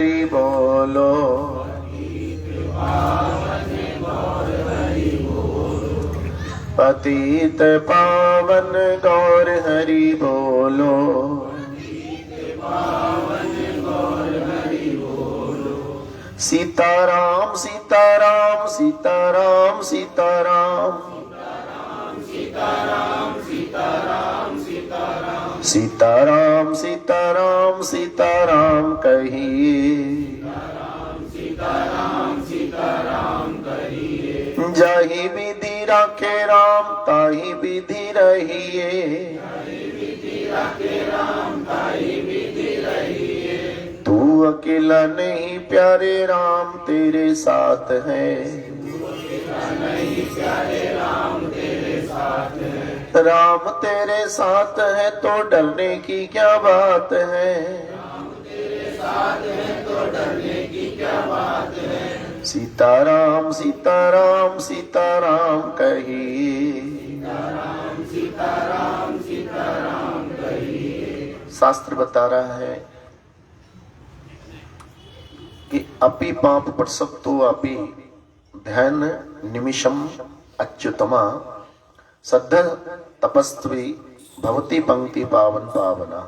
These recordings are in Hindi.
हरि बोलो। पतित पावन गौर हरि बोलो। सीताराम सीताराम सीताराम सीताराम सीताराम सीताराम सीताराम कहिए। जाहि विधि राखे राम ताहि विधि रहिए। तू अकेला नहीं प्यारे राम तेरे साथ है। राम तेरे साथ है तो डरने की क्या बात है। सीताराम सीताराम सीताराम कहिए। शास्त्र बता रहा है कि अपि पाप प्रसक्तो अपि ध्यान निमिषम अच्युतमा सद्ध तपस्वी भवती पंक्ति पावन पावना।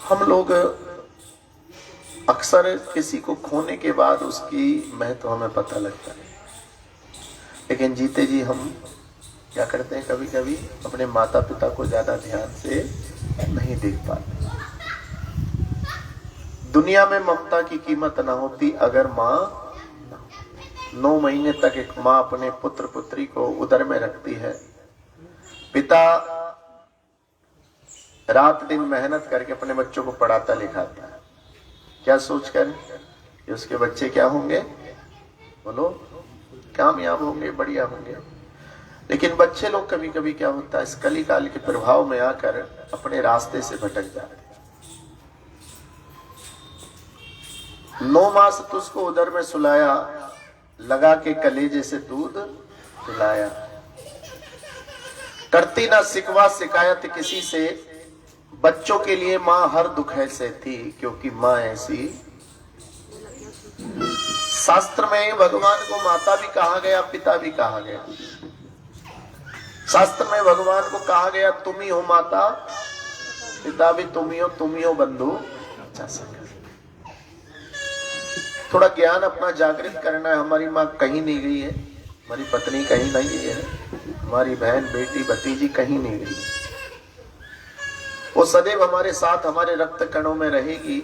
हम लोग अक्सर किसी को खोने के बाद उसकी महत्व हमें पता लगता है, लेकिन जीते जी हम क्या करते हैं, कभी कभी अपने माता पिता को ज्यादा ध्यान से नहीं देख पाते। दुनिया में ममता की कीमत ना होती अगर माँ 9 महीने तक एक माँ अपने पुत्र पुत्री को उदर में रखती है। पिता रात दिन मेहनत करके अपने बच्चों को पढ़ाता लिखाता है, क्या सोचकर कि उसके बच्चे क्या होंगे, बोलो, कामयाब होंगे, बढ़िया होंगे। लेकिन बच्चे लोग कभी कभी क्या होता है, इस कली काल के प्रभाव में आकर अपने रास्ते से भटक जाते हैं। 9 मास तो उसको उदर में सुलाया, लगा के कलेजे से दूध पिलाया, करती ना शिकवा शिकायत किसी से। बच्चों के लिए माँ हर दुख है सहती, क्योंकि माँ ऐसी। शास्त्र में भगवान को माता भी कहा गया, पिता भी कहा गया। शास्त्र में भगवान को कहा गया तुम ही हो माता, पिता भी तुम ही हो बंधु। थोड़ा ज्ञान अपना जागृत करना है। हमारी माँ कहीं नहीं गई है, हमारी पत्नी कहीं नहीं गई है, हमारी बहन बेटी भतीजी कहीं नहीं गई है। वो सदैव हमारे साथ हमारे रक्त कणों में रहेगी।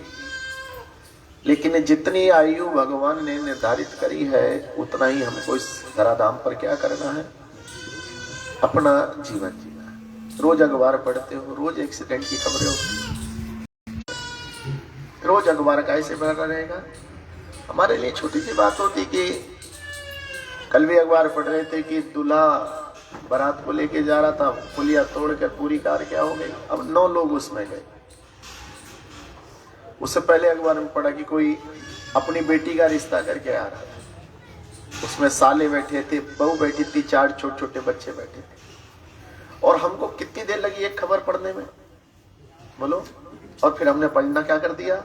लेकिन जितनी आयु भगवान ने निर्धारित करी है उतना ही हमको इस धराधाम पर क्या करना है, अपना जीवन जीना है। रोज अखबार पढ़ते हो, रोज एक्सीडेंट की खबरें होती, रोज अखबार का ऐसे भरा रहेगा। हमारे लिए छोटी सी बात होती कि कल भी अखबार पढ़ रहे थे कि दूल्हा बारात को लेके जा रहा था, पुलिया तोड़कर पूरी कार क्या हो गई। अब 9 लोग उसमें गए। उससे पहले अखबार में पढ़ा कि कोई अपनी बेटी का रिश्ता करके आ रहा था, उसमें साले बैठे थे, बहू बैठी थी, 4 छोटे छोटे बच्चे बैठे थे। और हमको कितनी देर लगी एक खबर पढ़ने में, बोलो। और फिर हमने पढ़ना क्या कर दिया,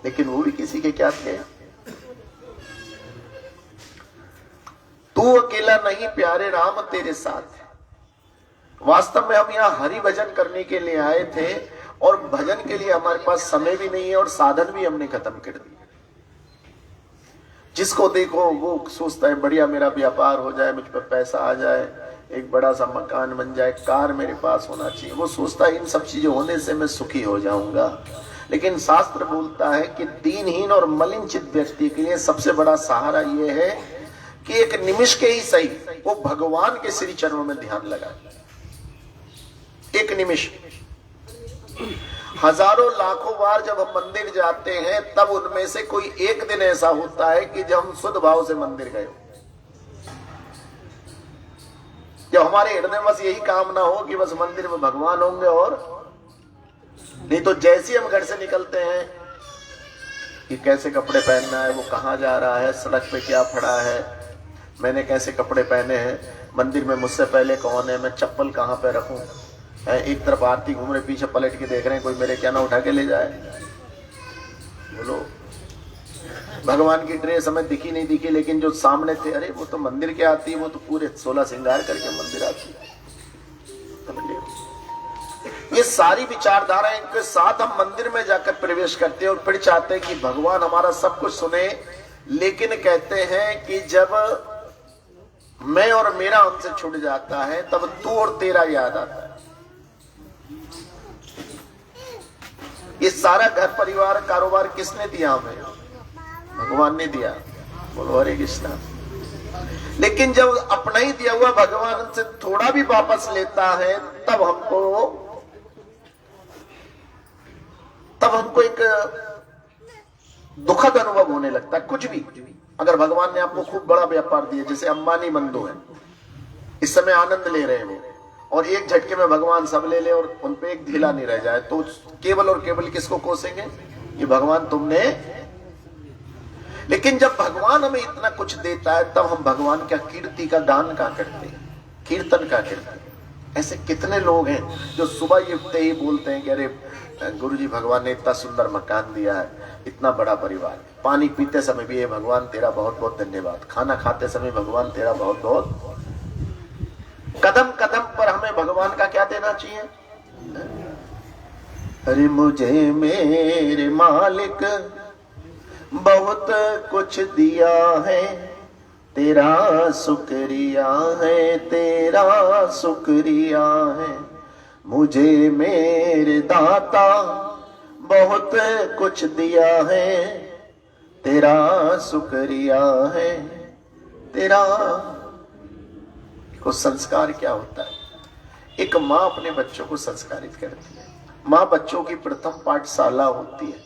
लेकिन वो भी किसी के क्या थे। तू अकेला नहीं प्यारे राम तेरे साथ है। वास्तव में हम यहाँ हरि भजन करने के लिए आए थे, और भजन के लिए हमारे पास समय भी नहीं है और साधन भी हमने खत्म कर दिए। जिसको देखो वो सोचता है बढ़िया मेरा व्यापार हो जाए, मुझ पर पैसा आ जाए, एक बड़ा सा मकान बन जाए, कार मेरे पास होना चाहिए। वो सोचता है इन सब चीजों होने से मैं सुखी हो जाऊंगा। लेकिन शास्त्र बोलता है कि दीनहीन और मलिन चित्त व्यक्ति के लिए सबसे बड़ा सहारा ये है कि एक निमिष के ही सही वो भगवान के श्री चरणों में ध्यान लगाए। एक निमिष, हजारों लाखों बार जब हम मंदिर जाते हैं तब उनमें से कोई एक दिन ऐसा होता है कि जब हम शुद्ध भाव से मंदिर गए, जब हमारे हृदय में बस यही कामना हो कि बस मंदिर में भगवान होंगे। और नहीं तो जैसे हम घर से निकलते हैं कि कैसे कपड़े पहनना है, वो कहाँ जा रहा है, सड़क पे क्या पड़ा है, मैंने कैसे कपड़े पहने हैं, मंदिर में मुझसे पहले कौन है, मैं चप्पल कहाँ पे रखूं, एक तरफ आरती घूम रहे, पीछे पलट के देख रहे हैं कोई मेरे क्या ना उठा के ले जाए। बोलो, भगवान की ड्रेस हमें दिखी नहीं दिखी, लेकिन जो सामने थे, अरे वो तो मंदिर के आती है, वो तो पूरे 16 श्रृंगार करके मंदिर आती है। ये सारी विचारधाराएं के साथ हम मंदिर में जाकर प्रवेश करते हैं और फिर चाहते हैं कि भगवान हमारा सब कुछ सुने, लेकिन कहते हैं कि जब मैं और मेरा हमसे छूट जाता है तब तू और तेरा याद आता है। ये सारा घर परिवार कारोबार किसने दिया हमें? भगवान ने दिया। बोलो हरे कृष्णा। लेकिन जब अपना ही दिया हुआ भगवान से थोड़ा भी वापस लेता है तब हमको एक दुखद अनुभव होने लगता है। कुछ भी अगर भगवान ने आपको खूब बड़ा व्यापार दिया, जैसे अंबानी बंधु है, इस समय आनंद ले रहे हैं वो, और एक झटके में भगवान सब ले ले और उनपे एक ढीला नहीं रह जाए, तो केवल और केवल किसको कोसेंगे? ये भगवान तुमने। लेकिन जब भगवान हमें इतना कुछ देता है तब हम भगवान का कीर्ति का गान का करते हैं, कीर्तन का करते हैं। ऐसे कितने लोग हैं जो सुबह उठते ही बोलते हैं कि अरे गुरुजी भगवान ने इतना सुंदर मकान दिया है, इतना बड़ा परिवार, पानी पीते समय भी ये भगवान तेरा बहुत बहुत धन्यवाद, खाना खाते समय भगवान तेरा बहुत बहुत। कदम कदम पर हमें भगवान का क्या देना चाहिए? अरे मुझे मेरे मालिक बहुत कुछ दिया है, तेरा शुक्रिया है, तेरा शुक्रिया है। मुझे मेरे दाता बहुत कुछ दिया है, तेरा शुक्रिया है, तेरा। को संस्कार क्या होता है? एक माँ अपने बच्चों को संस्कारित करती है। माँ बच्चों की प्रथम पाठशाला होती है,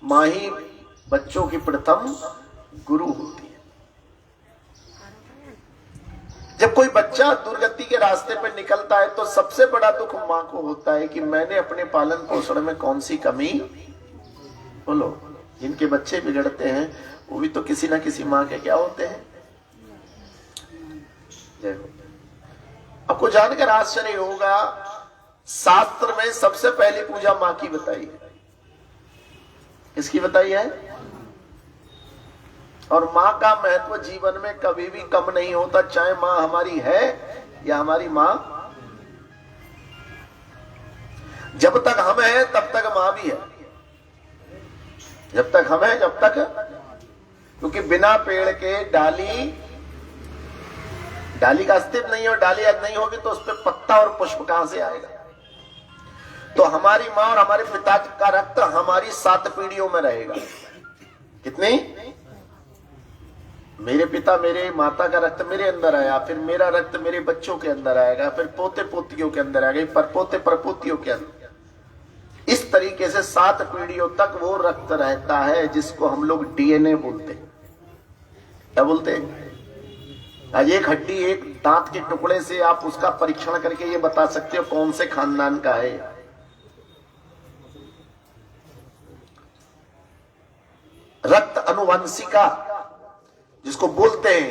माँ ही बच्चों की प्रथम गुरु होती है। जब कोई बच्चा दुर्गति के रास्ते पर निकलता है तो सबसे बड़ा दुख माँ को होता है कि मैंने अपने पालन पोषण में कौन सी कमी। बोलो, जिनके बच्चे बिगड़ते हैं वो भी तो किसी ना किसी माँ के क्या होते हैं। जय हो। आपको जानकर आश्चर्य होगा, शास्त्र में सबसे पहली पूजा माँ की बताई है। किसकी बताई है? और माँ का महत्व जीवन में कभी भी कम नहीं होता, चाहे माँ हमारी है या हमारी माँ। जब तक हम हैं तब तक माँ भी है, जब तक हम हैं जब तक, क्योंकि बिना पेड़ के डाली का अस्तित्व नहीं हो। डाली अगर नहीं होगी तो उस पर पत्ता और पुष्प कहां से आएगा? तो हमारी माँ और हमारे पिता का रक्त हमारी 7 पीढ़ियों में रहेगा। कितनी? मेरे पिता मेरे माता का रक्त मेरे अंदर आया, फिर मेरा रक्त मेरे बच्चों के अंदर आएगा, फिर पोते पोतियों के अंदर आएगा, परपोते परपोतियों के अंदर। इस तरीके से 7 पीढ़ियों तक वो रक्त रहता है, जिसको हम लोग डीएनए बोलते हैं। क्या बोलते हैं? आज एक हड्डी, एक दांत के टुकड़े से आप उसका परीक्षण करके ये बता सकते हो कौन से खानदान का है। रक्त अनुवंशिका जिसको बोलते हैं,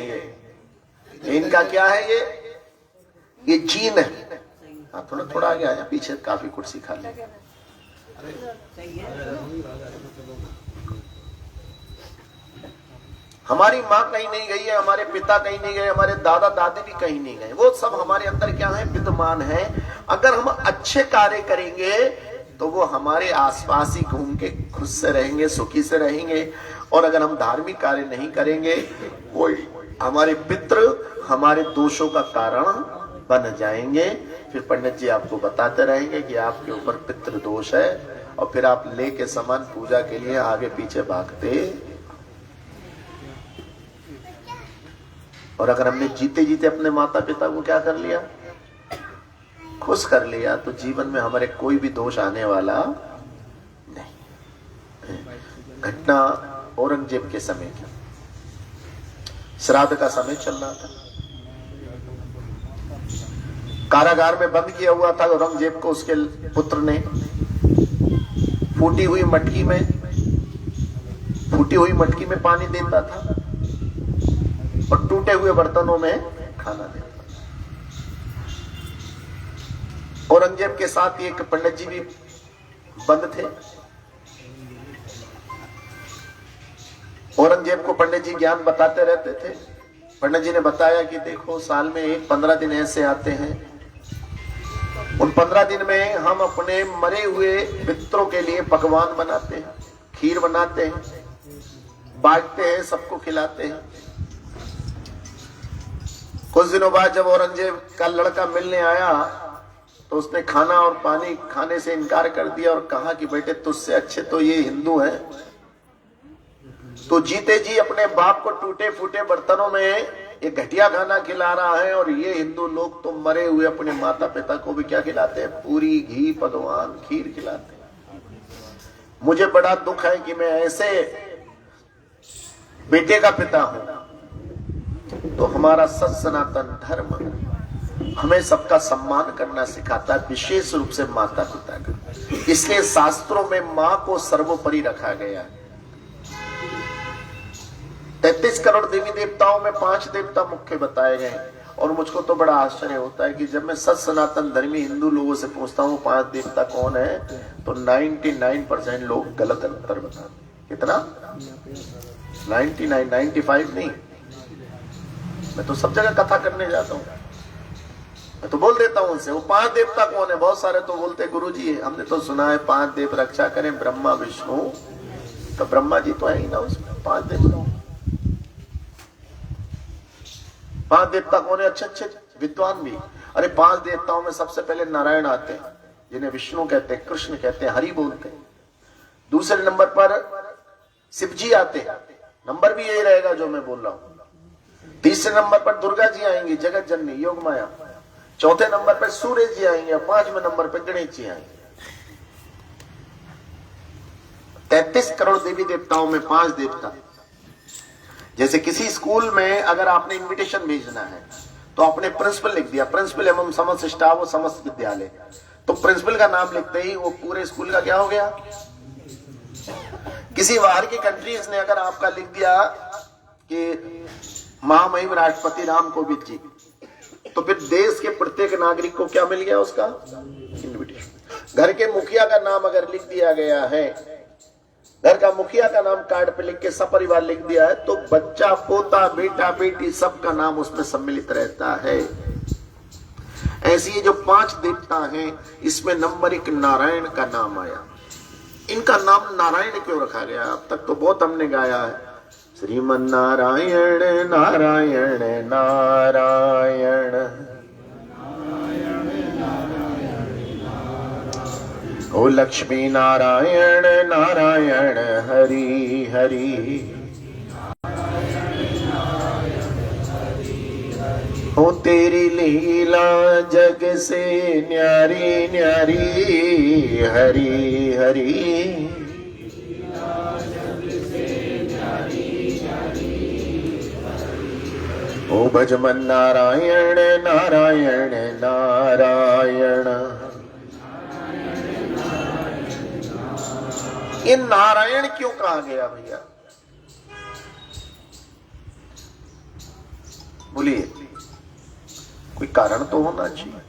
ये इनका क्या है? ये जीन है। हाँ, थोड़ा थोड़ा आगे आया, पीछे काफी कुर्सी खाली। हमारी माँ कहीं नहीं गई है, हमारे पिता कहीं नहीं गए, हमारे दादा दादी भी कहीं नहीं गए, वो सब हमारे अंदर क्या है? विद्यमान है। अगर हम अच्छे कार्य करेंगे तो वो हमारे आसपास ही घूम के खुश से रहेंगे, सुखी से रहेंगे। और अगर हम धार्मिक कार्य नहीं करेंगे, वो हमारे पितृ हमारे दोषों का कारण बन जाएंगे। फिर पंडित जी आपको बताते रहेंगे कि आपके ऊपर पितृ दोष है, और फिर आप लेके सामान पूजा के लिए आगे पीछे भागते। और अगर हमने जीते जीते अपने माता पिता को क्या कर लिया? खुश कर लिया, तो जीवन में हमारे कोई भी दोष आने वाला नहीं। घटना औरंगजेब के समय की, श्राद्ध का समय चल रहा था, कारागार में बंद किया हुआ था औरंगजेब को। उसके पुत्र ने फूटी हुई मटकी में पानी देता था और टूटे हुए बर्तनों में खाना देता था। औरंगजेब के साथ एक पंडित जी भी बंद थे। औरंगजेब को पंडित जी ज्ञान बताते रहते थे। पंडित जी ने बताया कि देखो, साल में एक 15 दिन ऐसे आते हैं, उन 15 दिन में हम अपने मरे हुए पितरों के लिए पकवान बनाते हैं, खीर बनाते हैं, बांटते हैं, सबको खिलाते हैं। कुछ दिनों बाद जब औरंगजेब का लड़का मिलने आया तो उसने खाना और पानी खाने से इनकार कर दिया और कहा कि बेटे, तुझसे अच्छे तो ये हिंदू हैं। तो जीते जी अपने बाप को टूटे फूटे बर्तनों में एक घटिया खाना खिला रहा है, और ये हिंदू लोग तो मरे हुए अपने माता पिता को भी क्या खिलाते हैं? पूरी, घी, पकवान, खीर खिलाते हैं। मुझे बड़ा दुख है कि मैं ऐसे बेटे का पिता हूं। तो हमारा सत सनातन धर्म हमें सबका सम्मान करना सिखाता है, विशेष रूप से माता पिता का। इसलिए शास्त्रों में मां को सर्वोपरि रखा गया है। 33 करोड़ देवी देवताओं में 5 देवता मुख्य बताए गए हैं। और मुझको तो बड़ा आश्चर्य होता है कि जब मैं सत सनातन धर्मी हिंदू लोगों से पूछता हूँ 5 देवता कौन है, तो 99% लोग गलत उत्तर बताते। कितना? 99, 95 नहीं। मैं तो सब जगह कथा करने जाता हूँ, मैं तो बोल देता हूं उनसे, वो 5 देवता कौन है? बहुत सारे तो बोलते गुरुजी हमने तो सुना है 5 देव रक्षा करें, ब्रह्मा विष्णु। तो ब्रह्मा जी तो है ही ना उसमें, 5 देवता। 5 देवता कौन है? अच्छे विद्वान भी। अरे 5 देवताओं में सबसे पहले नारायण आते हैं, जिन्हें विष्णु कहते हैं, कृष्ण कहते हैं, हरि बोलते हैं। दूसरे नंबर पर शिव जी आते हैं, नंबर भी यही रहेगा जो मैं बोल रहा हूं। तीसरे नंबर पर दुर्गा जी आएंगी, जगत जननी, योग माया। चौथे नंबर पर सूर्य जी आएंगे, 5वें नंबर पर गणेश जी आएंगे। 33 करोड़ देवी देवताओं में 5 देवता। जैसे किसी स्कूल में अगर आपने इनविटेशन भेजना है तो आपने प्रिंसिपल लिख दिया, प्रिंसिपल एवं समस्त स्टाफ व समस्त विद्यालय। तो प्रिंसिपल का नाम लिखते ही वो पूरे स्कूल का क्या हो गया? किसी बाहर की कंट्रीज ने अगर आपका लिख दिया कि महामहिम राष्ट्रपति राम कोविंद जी, तो फिर देश के प्रत्येक नागरिक को क्या मिल गया? उसका इनविटेशन। घर के मुखिया का नाम अगर लिख दिया गया है, घर का मुखिया का नाम कार्ड पे लिख के सपरिवार लिख दिया है, तो बच्चा, पोता, बेटा, बेटी सबका नाम उसमें सम्मिलित रहता है। ऐसी ये जो 5 देवता हैं, इसमें नंबर 1 नारायण का नाम आया। इनका नाम नारायण क्यों रखा गया? अब तक तो बहुत हमने गाया है, श्रीमन नारायण नारायण नारायण, ओ लक्ष्मी नारायण नारायण हरि हरि, ओ तेरी लीला जग से न्यारी न्यारी हरि हरि, ओ भजमन नारायण नारायण नारायण। ये नारायण क्यों कहा गया भैया? बोलिए, कोई कारण तो होना चाहिए।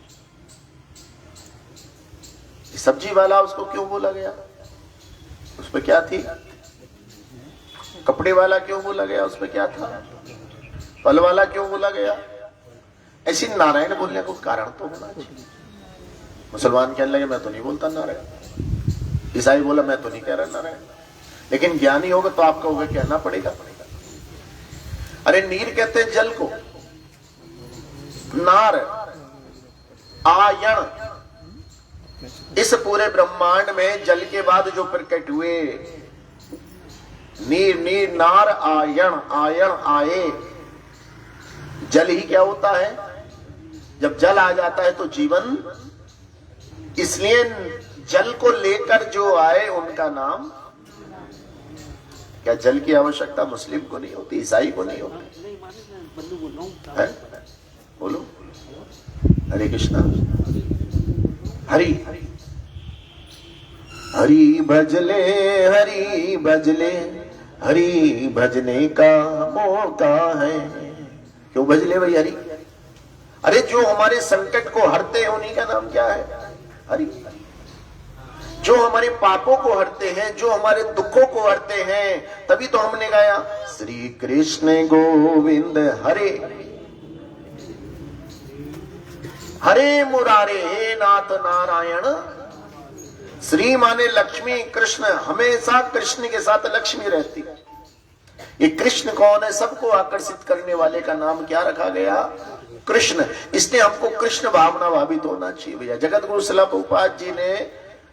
सब्जी वाला उसको क्यों बोला गया? उस पे क्या थी? कपड़े वाला क्यों बोला गया? उस पे क्या था? फल वाला क्यों बोला गया? ऐसी नारायण बोलने को कारण तो होना चाहिए। मुसलमान कहने लगे मैं तो नहीं बोलता नारायण, ईसाई बोला मैं तो नहीं कह रहा नारायण, लेकिन ज्ञानी होगा तो आपको होगा कहना पड़ेगा। अरे नीर कहते हैं जल को, नार, आयण, इस पूरे ब्रह्मांड में जल के बाद जो प्रकट हुए, नीर नीर नार आयण, आयण आए। जल ही क्या होता है? जब जल आ जाता है तो जीवन। इसलिए जल को लेकर जो आए उनका नाम। क्या जल की आवश्यकता मुस्लिम को नहीं होती, ईसाई को नहीं होती? है? बोलो हरे कृष्णा। हरि हरि भजले, हरि भजले, हरि भजने का मौका है। क्यों भजले भाई हरि? अरे जो हमारे संकट को हरते हैं उन्हीं का नाम क्या है? हरि। जो हमारे पापों को हरते हैं, जो हमारे दुखों को हरते हैं, तभी तो हमने गाया श्री कृष्ण गोविंद हरे हरे मुरारे, हे नाथ नारायण। श्री माने लक्ष्मी, कृष्ण, हमेशा कृष्ण के साथ लक्ष्मी रहती। ये कृष्ण कौन है? सबको आकर्षित करने वाले का नाम क्या रखा गया? कृष्ण। इसलिए हमको कृष्ण भावना भावित होना चाहिए भैया। जगत गुरु शिला प्रभुपाद जी ने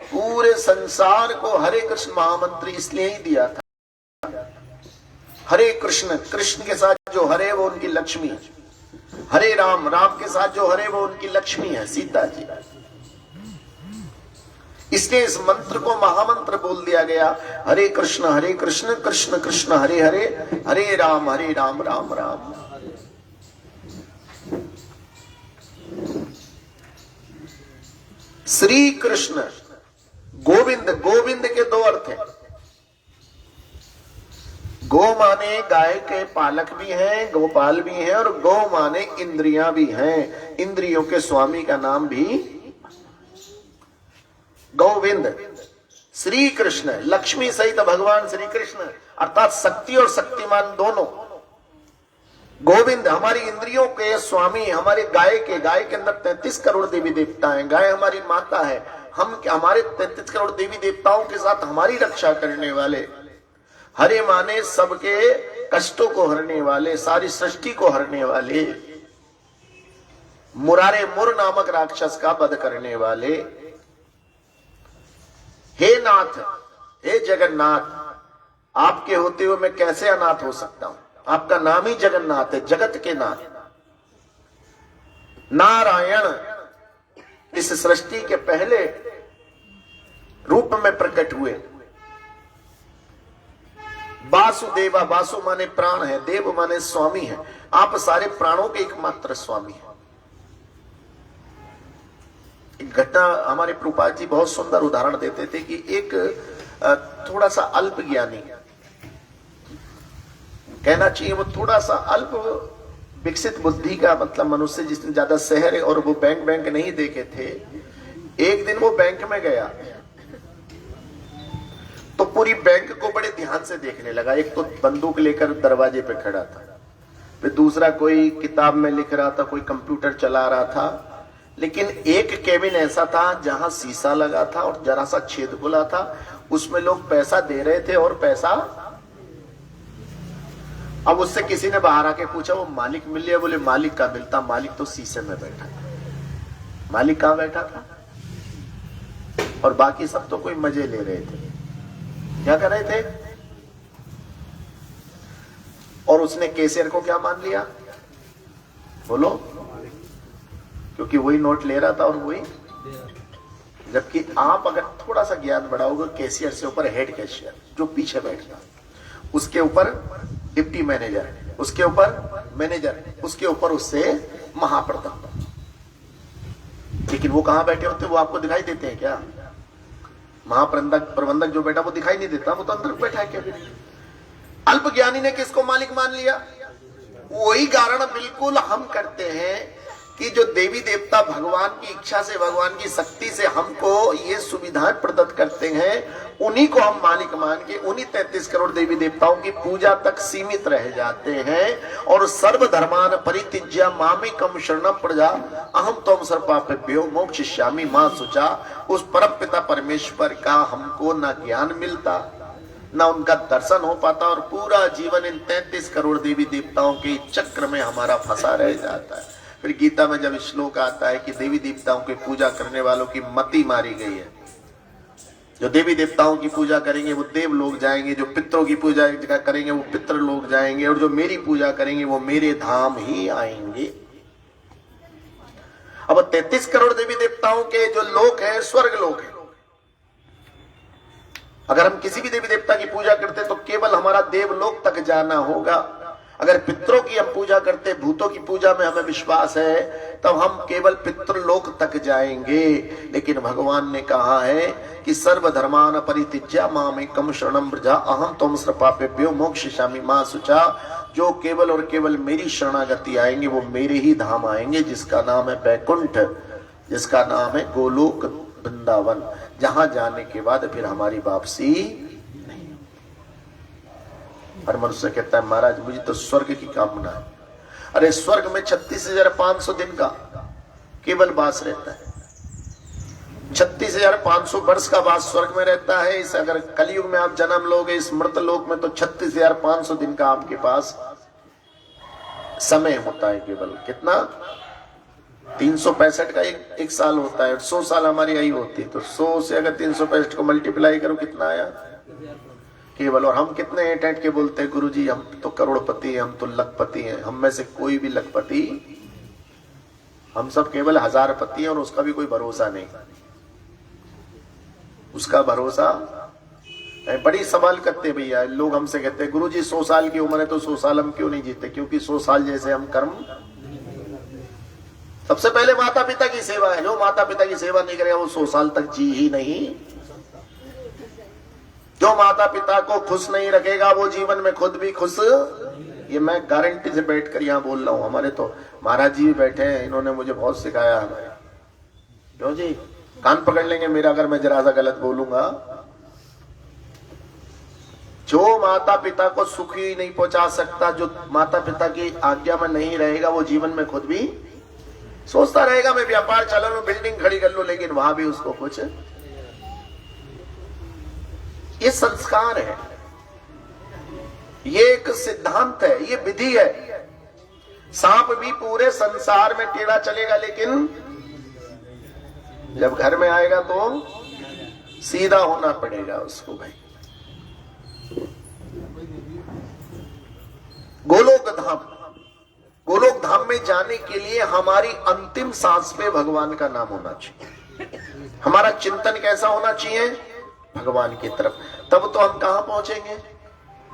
पूरे संसार को हरे कृष्ण महामंत्र इसलिए ही दिया था। हरे कृष्ण, कृष्ण के साथ जो हरे वो उनकी लक्ष्मी है। हरे राम, राम के साथ जो हरे वो उनकी लक्ष्मी है, सीता जी। इसलिए इस मंत्र को महामंत्र बोल दिया गया। हरे कृष्ण कृष्ण कृष्ण हरे हरे, हरे राम राम राम। श्री कृष्ण गोविंद, गोविंद के दो अर्थ हैं। गो माने गाय के पालक भी हैं, गोपाल भी हैं, और गौ माने इंद्रियां भी हैं। इंद्रियों के स्वामी का नाम भी गोविंद। श्री कृष्ण, लक्ष्मी सहित भगवान श्री कृष्ण अर्थात शक्ति और शक्तिमान दोनों। गोविंद हमारी इंद्रियों के स्वामी, हमारे गाय के अंदर 33 करोड़ देवी देवता हैं। गाय हमारी माता है। हम हमारे 33 करोड़ देवी देवताओं के साथ हमारी रक्षा करने वाले। हरे माने सबके कष्टों को हरने वाले, सारी सृष्टि को हरने वाले। मुरारे, मुर नामक राक्षस का वध करने वाले। हे नाथ, हे जगन्नाथ, आपके होते हुए मैं कैसे अनाथ हो सकता हूं? आपका नाम ही जगन्नाथ है, जगत के नाथ। नारायण इस सृष्टि के पहले रूप में प्रकट हुए। वासुदेवा, वासु माने प्राण है, देव माने स्वामी है। आप सारे प्राणों के एकमात्र स्वामी हैं। एक घटना हमारे प्रभुपाद जी बहुत सुंदर उदाहरण देते थे कि एक थोड़ा सा अल्प ज्ञानी, कहना चाहिए वो थोड़ा सा अल्प विकसित बुद्धि का मतलब मनुष्य, जिसने ज्यादा शहर और वो बैंक नहीं देखे थे। एक दिन वो बैंक में गया तो पूरी बैंक को बड़े ध्यान से देखने लगा। एक तो बंदूक लेकर दरवाजे पे खड़ा था, फिर दूसरा कोई किताब में लिख रहा था, कोई कंप्यूटर चला रहा था। लेकिन एक केबिन ऐसा था जहां शीशा लगा था और जरा सा छेद खुला था, उसमें लोग पैसा दे रहे थे और पैसा। अब उससे किसी ने बाहर आके पूछा वो मालिक मिल लिया? बोले मालिक का मिलता, मालिक तो शीशे में बैठा था। मालिक कहां बैठा था? और बाकी सब तो कोई मजे ले रहे थे। क्या कर रहे थे? और उसने कैशियर को क्या मान लिया? बोलो, क्योंकि वही नोट ले रहा था और वही। जबकि आप अगर थोड़ा सा ज्ञान बढ़ाओगे, कैशियर से ऊपर हेड कैशियर जो पीछे बैठता, उसके ऊपर डिप्टी मैनेजर, उसके ऊपर मैनेजर, उसके ऊपर उससे महाप्रबंधक। लेकिन वो कहां बैठे होते? वो आपको दिखाई देते हैं क्या? प्रबंधक जो बैठा वो दिखाई नहीं देता, वो तो अंदर बैठा है। क्या अल्प ज्ञानी ने किसको मालिक मान लिया? वही कारण बिल्कुल हम करते हैं कि जो देवी देवता भगवान की इच्छा से, भगवान की शक्ति से हमको ये सुविधाएं प्रदत्त करते हैं, उन्हीं को हम मालिक मान के उन्हीं 33 करोड़ देवी देवताओं की पूजा तक सीमित रह जाते हैं। और सर्वधर्मान परित्यज्य मामेकम शरणम प्रजा अहम त्वं सर्वपापेभ्यो मोक्षयिष्यामि मा शुचा। उस परमपिता परमेश्वर का हमको ना ज्ञान मिलता, ना उनका दर्शन हो पाता, और पूरा जीवन इन 33 करोड़ देवी देवताओं के चक्र में हमारा फंसा रह जाता है। फिर गीता में जब श्लोक आता है कि देवी देवताओं की पूजा करने वालों की मति मारी गई है। जो देवी देवताओं की पूजा करेंगे वो देव लोग जाएंगे, जो पितरों की पूजा करेंगे वो पितर लोग जाएंगे, और जो मेरी पूजा करेंगे वो मेरे धाम ही आएंगे। अब 33 करोड़ देवी देवताओं के जो लोक हैं, स्वर्ग लोक है। अगर हम किसी भी देवी देवता की पूजा करते तो केवल हमारा देवलोक तक जाना होगा। अगर पितरों की हम पूजा करते, भूतों की पूजा में हमें विश्वास है, तब हम केवल पितृलोक तक जाएंगे। लेकिन भगवान ने कहा है कि सर्वधर्मान परित्यज्य मामेकम शरणम व्रजा अहम त्वं सर्वपापेभ्यो मोक्षयिष्यामि मा शुचा। जो केवल और केवल मेरी शरणागति आएंगे वो मेरे ही धाम आएंगे, जिसका नाम है बैकुंठ, जिसका नाम है गोलोक, वृंदावन, जहां जाने के बाद फिर हमारी वापसी नहीं। हर मनुष्य कहता है महाराज मुझे तो स्वर्ग की कामना है। अरे स्वर्ग में 36,500 दिन का केवल वास रहता है। 36,500 वर्ष का वास स्वर्ग में रहता है। इस अगर कलयुग में आप जन्म लोगे इस मृत लोक में, तो 36,500 दिन का आपके पास समय होता है केवल। कितना? 365 का एक साल होता है। 100 साल हमारी आयु होती है, तो 100 से अगर 365 को मल्टीप्लाई करो कितना आया केवल। और हम कितने एट के बोलते हैं गुरुजी हम तो करोड़पति हैं, हम तो लखपति हैं। हम में से कोई भी लखपति, हम सब केवल हजारपति हैं, और उसका भी कोई भरोसा नहीं। उसका भरोसा बड़ी सवाल करते भैया लोग हमसे, कहते हैं गुरुजी 100 साल की उम्र है तो 100 साल हम क्यों नहीं जीते? क्योंकि 100 साल जैसे हम कर्म, सबसे पहले माता पिता की सेवा है। जो माता पिता की सेवा नहीं करेगा वो 100 साल तक जी ही नहीं। जो माता पिता को खुश नहीं रखेगा वो जीवन में खुद भी खुश, ये मैं गारंटी से बैठकर यहाँ बोल रहा हूँ। हमारे तो महाराज जी भी बैठे हैं, इन्होंने मुझे बहुत सिखाया हमें। क्यों जी? कान पकड़ लेंगे मेरा अगर मैं जरा सा गलत बोलूंगा। जो माता पिता को सुख ही नहीं पहुंचा सकता, जो माता पिता की आज्ञा में नहीं रहेगा, वो जीवन में खुद भी सोचता रहेगा मैं व्यापार चला लूं, बिल्डिंग खड़ी कर लूं, लेकिन वहां भी उसको कुछ, ये संस्कार है, ये एक सिद्धांत है, ये विधि है। सांप भी पूरे संसार में टेढ़ा चलेगा, लेकिन जब घर में आएगा तो सीधा होना पड़ेगा उसको भाई। गोलोक धाम, गोलोक धाम में जाने के लिए हमारी अंतिम सांस पे भगवान का नाम होना चाहिए। हमारा चिंतन कैसा होना चाहिए? भगवान की तरफ। तब तो हम कहां पहुंचेंगे?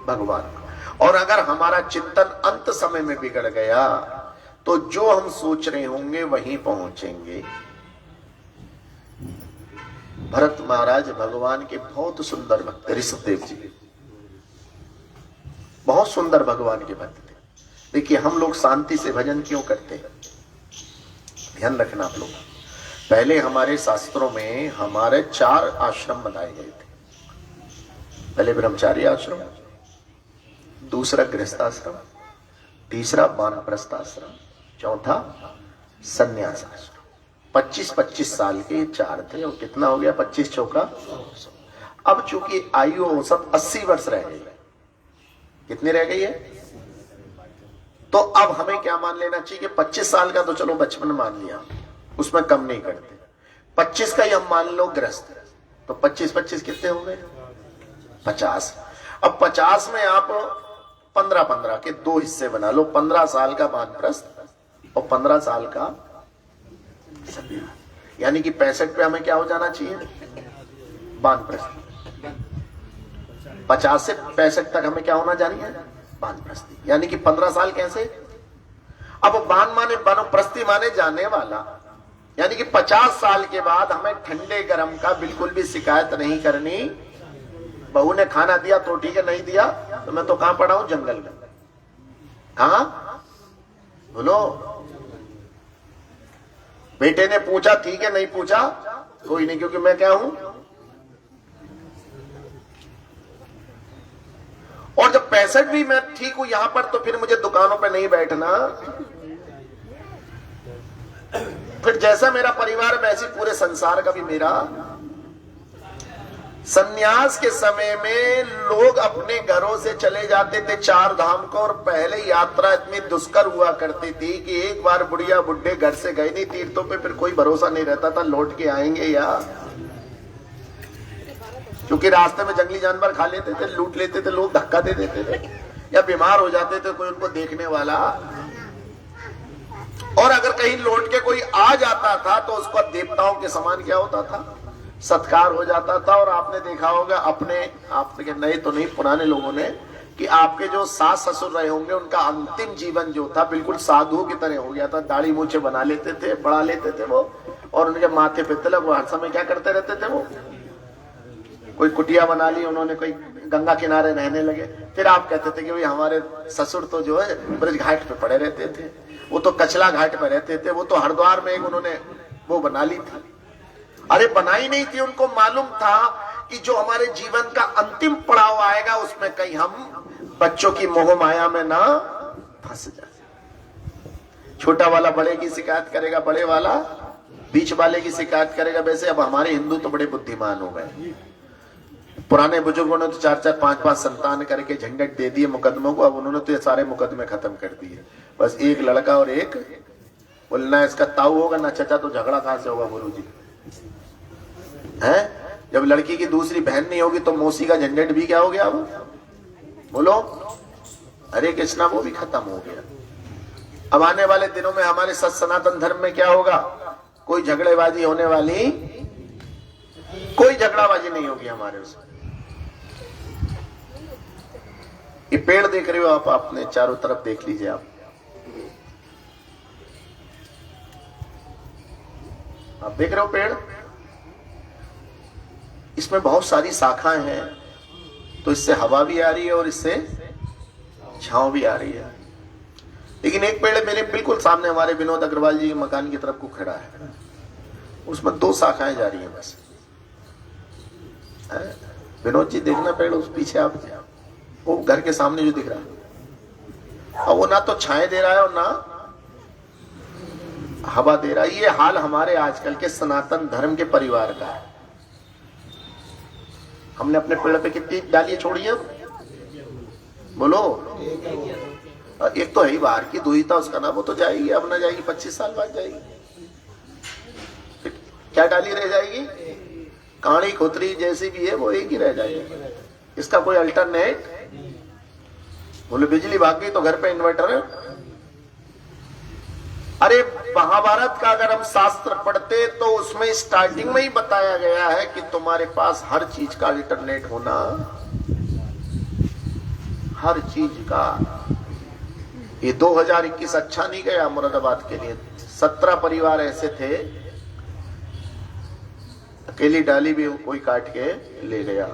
भगवान। और अगर हमारा चिंतन अंत समय में बिगड़ गया तो जो हम सोच रहे होंगे वहीं पहुंचेंगे। भरत महाराज भगवान के बहुत सुंदर भक्त, ऋषभदेव जी बहुत सुंदर भगवान के भक्त थे। देखिए हम लोग शांति से भजन क्यों करते हैं? ध्यान रखना आप लोग। पहले हमारे शास्त्रों में हमारे 4 आश्रम बनाए गए थे। पहले ब्रह्मचारी आश्रम, दूसरा गृहस्थाश्रम, तीसरा वानप्रस्थ आश्रम, चौथा संन्यास आश्रम। 25-25 साल के 4 थे, और कितना हो गया? 25 चौका 100। अब चूंकि आयु औसत 80 वर्ष रह गई, कितनी रह गई है? तो अब हमें क्या मान लेना चाहिए कि 25 साल का तो चलो बचपन मान लिया, उसमें कम नहीं करते। 25 का ही हम मान लो गृहस्थ, तो 25-25 कितने हो गए? 50। अब 50 में आप 15-15 के 2 हिस्से बना लो। 15 साल का वानप्रस्थ और 15 साल का संन्यास। यानी कि 65 पे हमें क्या हो जाना चाहिए? वानप्रस्थ। 50 से 65 तक हमें क्या होना चाहिए? वानप्रस्थी। यानी कि 15 साल कैसे? अब वान माने वानप्रस्थी माने जाने वाला, यानी कि 50 साल के बाद हमें ठंडे गरम का बिल्कुल भी शिकायत नहीं करनी। बहू ने खाना दिया तो ठीक है, नहीं दिया तो मैं तो कहां पड़ा हूं? जंगल में। कहां? बोलो। बेटे ने पूछा ठीक है, नहीं पूछा कोई नहीं, क्योंकि मैं क्या हूं? और जब 65 भी मैं ठीक हूं यहां पर, तो फिर मुझे दुकानों पे नहीं बैठना। फिर जैसा मेरा परिवार वैसे पूरे संसार का भी मेरा। संन्यास के समय में लोग अपने घरों से चले जाते थे 4 धाम को, और पहले यात्रा इतनी दुष्कर हुआ करती थी कि एक बार बुढ़िया बुढ़े घर से गए नहीं तीर्थों पे, फिर कोई भरोसा नहीं रहता था लौट के आएंगे या, क्योंकि रास्ते में जंगली जानवर खा लेते थे, लूट लेते थे लोग, धक्का दे देते थे, या बीमार हो जाते थे कोई उनको देखने वाला। और अगर कहीं लौट के कोई आ जाता था तो उसको देवताओं के समान क्या होता था? सत्कार हो जाता था। और आपने देखा होगा अपने, आपके नए तो नहीं, पुराने लोगों ने, कि आपके जो सास ससुर रहे होंगे उनका अंतिम जीवन जो था बिल्कुल साधु की तरह हो गया था। दाढ़ी मूछे बना लेते थे, बढ़ा लेते थे वो, और उनके माथे पे तिलक, वो हर समय क्या करते रहते थे? वो कोई कुटिया बना ली उन्होंने, कोई गंगा किनारे रहने लगे। फिर आप कहते थे कि भाई हमारे ससुर तो जो है ब्रज घाट पे पड़े रहते थे, वो तो कचला घाट पे रहते थे, वो तो हरिद्वार में एक उन्होंने वो बना ली थी। अरे बनाई नहीं थी, उनको मालूम था कि जो हमारे जीवन का अंतिम पड़ाव आएगा उसमें कहीं हम बच्चों की मोह माया में ना फंस जाए। छोटा वाला बड़े की शिकायत करेगा, बड़े वाला बीच वाले की शिकायत करेगा। वैसे अब हमारे हिंदू तो बड़े बुद्धिमान हो गए। पुराने बुजुर्गों ने तो 4-4, 5-5 संतान करके झंझट दे दिए मुकदमों को। अब उन्होंने तो ये सारे मुकदमे खत्म कर दिए। बस एक लड़का और एक बोलना, इसका ताऊ होगा ना चचा, तो झगड़ा कहां से होगा गुरु जी है? जब लड़की की दूसरी बहन नहीं होगी तो मौसी का झंझट भी क्या हो गया? अब बोलो, हरे कृष्णा, वो भी खत्म हो गया। अब आने वाले दिनों में हमारे सनातन धर्म में क्या होगा? कोई झगड़ेबाजी होने वाली, कोई झगड़ाबाजी नहीं होगी हमारे उसमें। ये पेड़ देख रहे हो आप, अपने चारों तरफ देख लीजिए आप देख रहे हो पेड़? इसमें बहुत सारी शाखाएं हैं, तो इससे हवा भी आ रही है और इससे छांव भी आ रही है। लेकिन एक पेड़ मेरे बिल्कुल सामने हमारे विनोद अग्रवाल जी के मकान की तरफ को खड़ा है, उसमें 2 शाखाएं जा रही हैं बस। विनोद जी देखना पेड़ उस पीछे आप, वो घर के सामने जो दिख रहा है, और वो ना तो छाए दे रहा है और ना हवा दे रहा है। ये हाल हमारे आजकल के सनातन धर्म के परिवार का है। हमने अपने पेड़ पे कितनी डालियां छोड़ी हैं? बोलो, एक तो है ही बाहर की दुहिता, उसका नाम, वो तो जाएगी, अब ना जाएगी, 25 साल बाद जाएगी। क्या डाली रह जाएगी? काणी खोतरी जैसी भी है वो एक ही रह जाएगी। इसका कोई अल्टरनेट? बोले बिजली भाग गई तो घर पे इन्वर्टर है। अरे महाभारत का अगर हम शास्त्र पढ़ते तो उसमें स्टार्टिंग में ही बताया गया है कि तुम्हारे पास हर चीज का अल्टरनेट होना, हर चीज का। ये 2021 अच्छा नहीं गया मुरादाबाद के लिए। 17 परिवार ऐसे थे, अकेली डाली भी कोई काट के ले गया,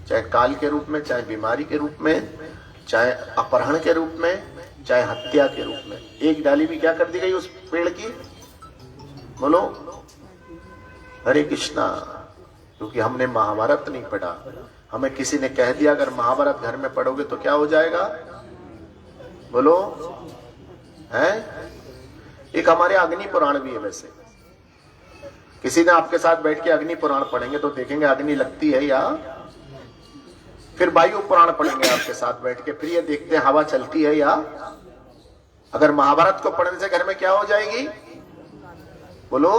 चाहे काल के रूप में, चाहे बीमारी के रूप में, चाहे अपहरण के रूप में, चाहे हत्या के रूप में। एक डाली भी क्या कर दी गई उस पेड़ की? बोलो, हरे कृष्णा। क्योंकि हमने महाभारत नहीं पढ़ा। हमें किसी ने कह दिया अगर महाभारत घर में पढ़ोगे तो क्या हो जाएगा? बोलो, है? एक हमारे अग्नि पुराण भी है। वैसे किसी ने आपके साथ बैठ के अग्नि पुराण पढ़ेंगे तो देखेंगे अग्नि लगती है या फिर वायु पुराण पढ़ेंगे आपके साथ बैठ के, फिर ये देखते हैं हवा चलती है या। अगर महाभारत को पढ़ने से घर में क्या हो जाएगी? बोलो,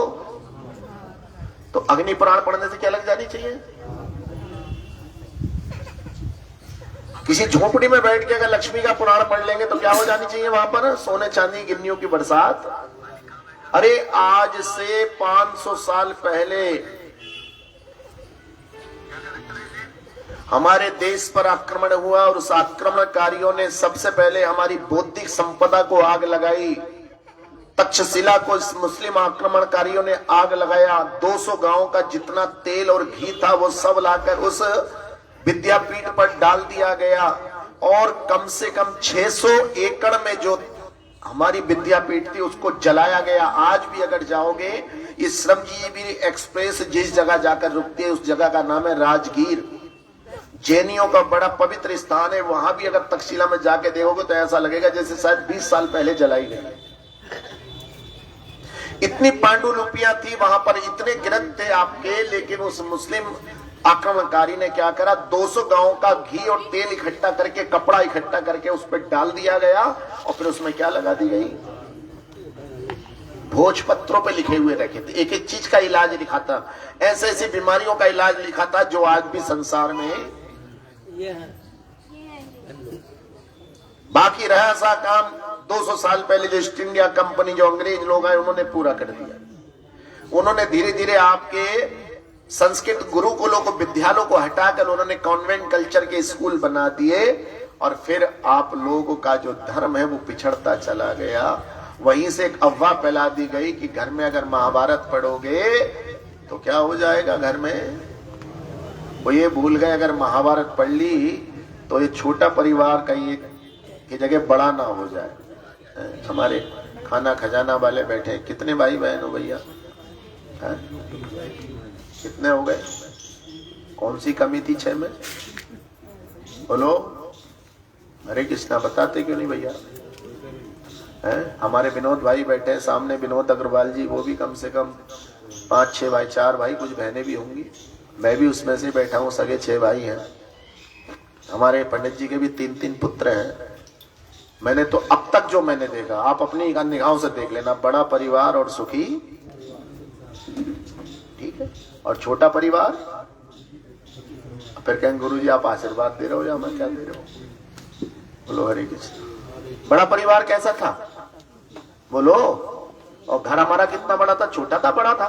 तो अग्नि पुराण पढ़ने से क्या लग जानी चाहिए? किसी झोपड़ी में बैठ के अगर लक्ष्मी का पुराण पढ़ लेंगे तो क्या हो जानी चाहिए वहां पर? सोने चांदी गिन्नियों की बरसात। अरे आज से 500 साल पहले हमारे देश पर आक्रमण हुआ और उस आक्रमणकारियों ने सबसे पहले हमारी बौद्धिक संपदा को आग लगाई। तक्षशिला को इस मुस्लिम आक्रमणकारियों ने आग लगाया। 200 गांवों का जितना तेल और घी था वो सब लाकर उस विद्यापीठ पर डाल दिया गया और कम से कम 600 एकड़ में जो हमारी विद्यापीठ थी उसको जलाया गया। आज भी अगर जाओगे, ये श्रमजीवी एक्सप्रेस जिस जगह जाकर रुकती है उस जगह का नाम है राजगीर। जैनियों का बड़ा पवित्र स्थान है। वहां भी अगर तक्षशिला में जाके देखोगे तो ऐसा लगेगा जैसे शायद 20 साल पहले जलाई गई। इतनी पांडुलिपियां थी वहां पर, इतने ग्रंथ थे आपके। लेकिन उस मुस्लिम आक्रमणकारी ने क्या करा? 200 गांवों का घी और तेल इकट्ठा करके, कपड़ा इकट्ठा करके उस पर डाल दिया गया और फिर उसमें क्या लगा दी गई? भोजपत्रों पे लिखे हुए रखे थे, एक एक चीज का इलाज लिखा था। ऐसे ऐसी बीमारियों का इलाज लिखा था जो आज भी संसार में बाकी रहा। सा काम 200 साल पहले जो ईस्ट इंडिया कंपनी, जो अंग्रेज लोग आए, उन्होंने पूरा कर दिया। उन्होंने धीरे धीरे आपके संस्कृत गुरुकुलों को, विद्यालयों को हटाकर उन्होंने कॉन्वेंट कल्चर के स्कूल बना दिए और फिर आप लोगों का जो धर्म है वो पिछड़ता चला गया। वहीं से एक अफवाह फैला दी गई कि घर में अगर महाभारत पढ़ोगे तो क्या हो जाएगा घर में। वो ये भूल गए अगर महाभारत पढ़ ली तो ये छोटा परिवार का ये की जगह बड़ा ना हो जाए। हमारे खाना खजाना वाले बैठे, कितने भाई बहन हो भैया? कितने हो गए? कौन सी कमी थी 6 में? बोलो। हरे कृष्णा बताते क्यों नहीं भैया? हैं? हमारे विनोद भाई बैठे हैं सामने, विनोद अग्रवाल जी, वो भी कम से कम 5-6 भाई, 4 भाई, कुछ बहनें भी होंगी, मैं भी उसमें से बैठा हूँ, सगे 6 भाई हैं। हमारे पंडित जी के भी 3-3 पुत्र हैं। मैंने तो अब तक जो मैंने देखा, आप अपनी निगाहों से देख लेना, बड़ा परिवार और सुखी, ठीक है, और छोटा परिवार। फिर कहेंगे गुरुजी आप आशीर्वाद दे रहे हो या मैं क्या दे रहे हो? बोलो हरे कृष्ण। बड़ा परिवार कैसा था बोलो? और घर हमारा कितना बड़ा था? छोटा था, बड़ा था?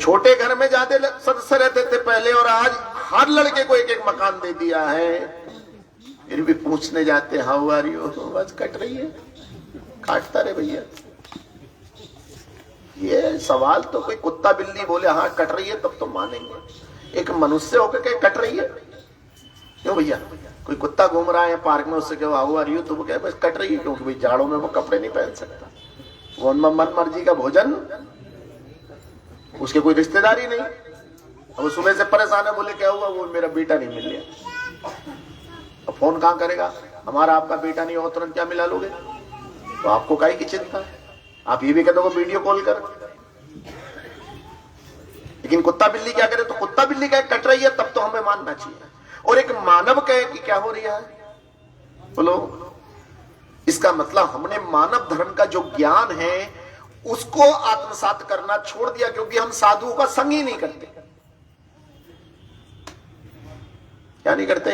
छोटे घर में ज्यादा सदस्य रहते थे पहले, और आज हर लड़के को एक एक मकान दे दिया है। फिर भी पूछने जाते हाउ आर यू, बस कट रही है, काटता रहे भैया। ये सवाल तो कोई कुत्ता बिल्ली बोले हाँ कट रही है तब तो मानेंगे, एक मनुष्य होकर के कट रही है क्यों भैया? कोई कुत्ता घूम रहा है पार्क में, उससे क्या हाउ आर यू, तो वो क्या बस कट रही है, क्योंकि भाई जाड़ों में वो कपड़े नहीं पहन सकता, वो मन मर्जी का भोजन, उसके कोई रिश्तेदारी नहीं। अब सुबह से परेशान है, बोले क्या हुआ? वो मेरा बेटा नहीं मिल गया। अब फोन कहां करेगा? हमारा आपका बेटा नहीं हो तुरंत क्या मिला लोगे? तो आपको काहे की चिंता है? आप ये भी कह दो वीडियो कॉल कर। लेकिन कुत्ता बिल्ली क्या करे? तो कुत्ता बिल्ली कहे कट रही है तब तो हमें मानना चाहिए, और एक मानव कहे कि क्या हो रहा है बोलो। इसका मतलब हमने मानव धर्म का जो ज्ञान है उसको आत्मसात करना छोड़ दिया, क्योंकि हम साधुओं का संग ही नहीं करते। क्या नहीं करते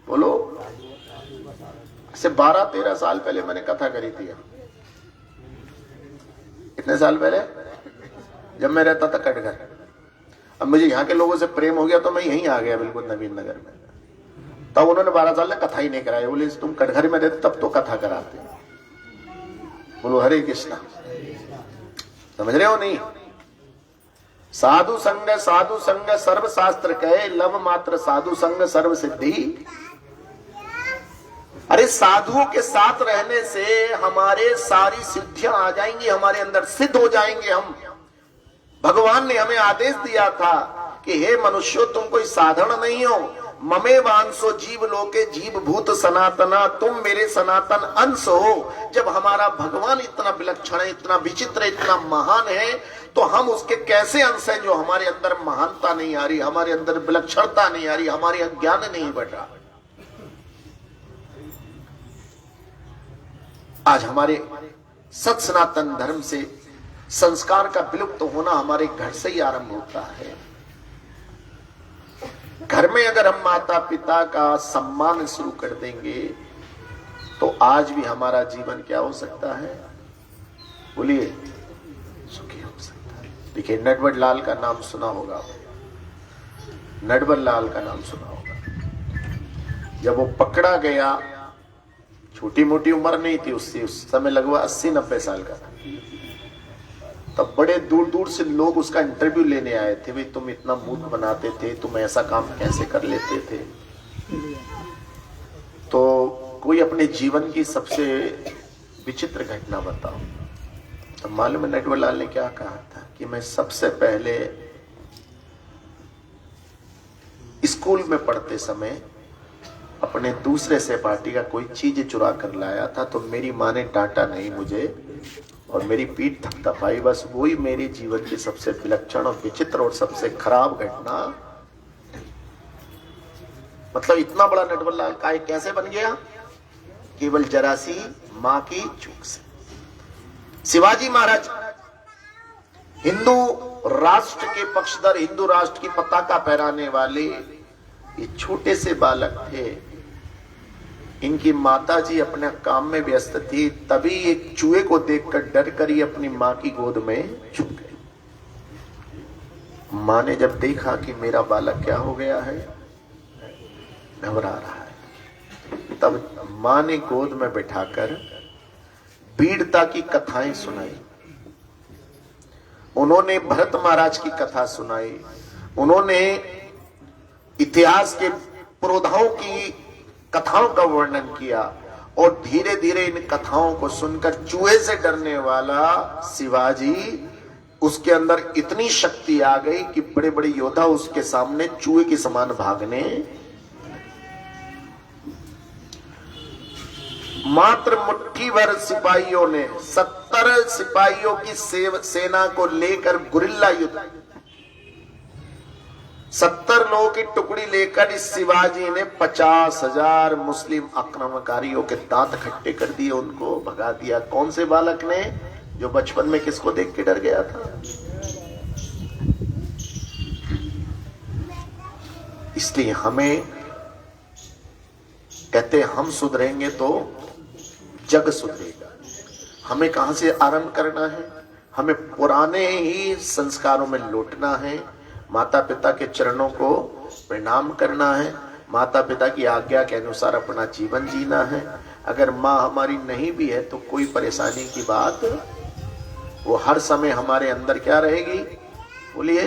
बोलो? से 12-13 साल पहले मैंने कथा करी थी। कितने साल पहले? जब मैं रहता था कटघर। अब मुझे यहाँ के लोगों से प्रेम हो गया तो मैं यहीं आ गया बिल्कुल नवीन नगर में। तब उन्होंने 12 साल में कथा ही नहीं कराई, बोले तुम कटघर में रहते तब तो कथा कराते। बोलो हरे कृष्णा। समझ रहे हो नहीं? साधु संग सर्व शास्त्र कहे, लव मात्र साधु संग सर्व सिद्धि। अरे साधुओं के साथ रहने से हमारे सारी सिद्धियां आ जाएंगी, हमारे अंदर सिद्ध हो जाएंगे हम। भगवान ने हमें आदेश दिया था कि हे मनुष्यों तुम कोई साधारण नहीं हो, ममे वांसो जीव लोके जीव भूत सनातना, तुम मेरे सनातन अंश हो। जब हमारा भगवान इतना विलक्षण है, इतना विचित्र, इतना महान है, तो हम उसके कैसे अंश हैं जो हमारे अंदर महानता नहीं आ रही, हमारे अंदर विलक्षणता नहीं आ रही, हमारे अज्ञान नहीं बढ़ रहा। आज हमारे सत सनातन धर्म से संस्कार का विलुप्त होना हमारे घर से ही आरंभ होता है। घर में अगर हम माता पिता का सम्मान शुरू कर देंगे तो आज भी हमारा जीवन क्या हो सकता है बोलिए? सुखी हो सकता है। देखिए नटवर लाल का नाम सुना होगा, नटवर लाल का नाम सुना होगा। जब वो पकड़ा गया, छोटी मोटी उम्र नहीं थी उससे, उस समय लगभग 80-90 साल का था। तब बड़े दूर दूर से लोग उसका इंटरव्यू लेने आए थे, भाई तुम इतना मूर्ख बनाते थे, तुम ऐसा काम कैसे कर लेते थे। तो कोई अपने जीवन की सबसे विचित्र घटना बताओ। तो मालूम है नटवर लाल ने क्या कहा था कि मैं सबसे पहले स्कूल में पढ़ते समय अपने दूसरे सहपाठी का कोई चीज चुरा कर लाया था, तो मेरी माँ ने डांटा नहीं मुझे और मेरी पीठ थपथपाई, बस वही मेरी जीवन की सबसे विलक्षण और विचित्र और सबसे खराब घटना। मतलब इतना बड़ा नटवर लाल काय कैसे बन गया? केवल जरा सी मां की चूक से। शिवाजी महाराज हिंदू राष्ट्र के पक्षधर, हिंदू राष्ट्र की पताका फहराने वाले ये छोटे से बालक थे। इनकी माताजी अपने काम में व्यस्त थी, तभी एक चूहे को देखकर डर कर ही अपनी मां की गोद में छुप गए। मां ने जब देखा कि मेरा बालक क्या हो गया है, घबरा रहा है, तब मां ने गोद में बिठाकर वीरता की कथाएं सुनाई। उन्होंने भरत महाराज की कथा सुनाई, उन्होंने इतिहास के पुरोधाओं की कथाओं का वर्णन किया, और धीरे धीरे इन कथाओं को सुनकर चूहे से डरने वाला शिवाजी उसके अंदर इतनी शक्ति आ गई कि बड़े बड़े योद्धा उसके सामने चूहे के समान भागने। मात्र मुट्ठी भर सिपाहियों ने 70 सिपाहियों की सेना को लेकर गुरिल्ला युद्ध, 70 लोगों की टुकड़ी लेकर इस शिवाजी ने 50,000 मुस्लिम आक्रमणकारियों के दांत खट्टे कर दिए, उनको भगा दिया। कौन से बालक ने, जो बचपन में किसको देख के डर गया था? इसलिए हमें कहते हम सुधरेंगे तो जग सुधरेगा। हमें कहां से आरंभ करना है? हमें पुराने ही संस्कारों में लौटना है, माता पिता के चरणों को प्रणाम करना है, माता पिता की आज्ञा के अनुसार अपना जीवन जीना है। अगर माँ हमारी नहीं भी है तो कोई परेशानी की बात, वो हर समय हमारे अंदर क्या रहेगी? बोलिए,